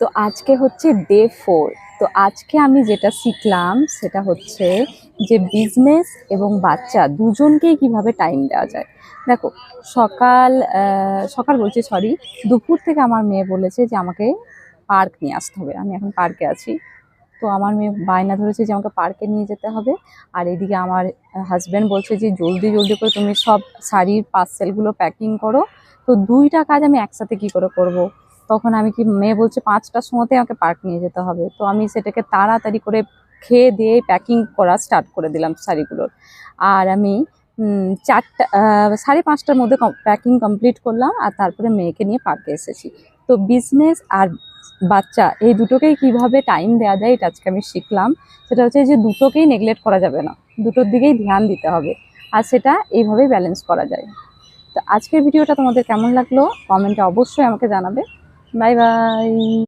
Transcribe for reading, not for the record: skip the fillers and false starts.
তো আজকে হচ্ছে ডে 4। তো আজকে আমি যেটা শিখলাম সেটা হচ্ছে যে বিজনেস এবং বাচ্চা দুজনকেই কিভাবে টাইম দেওয়া যায়। দেখো, সকাল সকাল বলছি, সরি, দুপুর থেকে আমার মেয়ে বলেছে যে আমাকে পার্ক নিয়ে আসতে হবে। আমি এখন পার্কে আছি। তো আমার মেয়ে বায়না ধরেছে যে আমাকে পার্কে নিয়ে যেতে হবে। আর এদিকে আমার হাজব্যান্ড বলছে যে জলদি জলদি করে তুমি সব শাড়ির পার্সেলগুলো প্যাকিং করো। তো দুইটা কাজ আমি একসাথে কি করে করব। তখন আমি কি, মেয়ে বলছে 5টার সময়তে আমাকে পার্ক নিয়ে যেতে হবে। তো আমি সেটাকে তাড়াতাড়ি করে খেয়ে দিয়ে প্যাকিং করা স্টার্ট করে দিলাম শাড়িগুলোর। আর আমি 4টা 5:30টার মধ্যে প্যাকিং কমপ্লিট করলাম, আর তারপরে মেয়েকে নিয়ে পার্কে এসেছি। তো বিজনেস আর বাচ্চা এই দুটোকেই কিভাবে টাইম দেওয়া যায় এটা আজকে আমি শিখলাম। সেটা হচ্ছে যে দুটোকেই নেগলেক্ট করা যাবে না, দুটোর দিকেই ধ্যান দিতে হবে। আর সেটা এইভাবেই ব্যালেন্স করা যায়। তো আজকের ভিডিওটা তোমাদের কেমন লাগলো কমেন্টে অবশ্যই আমাকে জানাবে। Bye bye.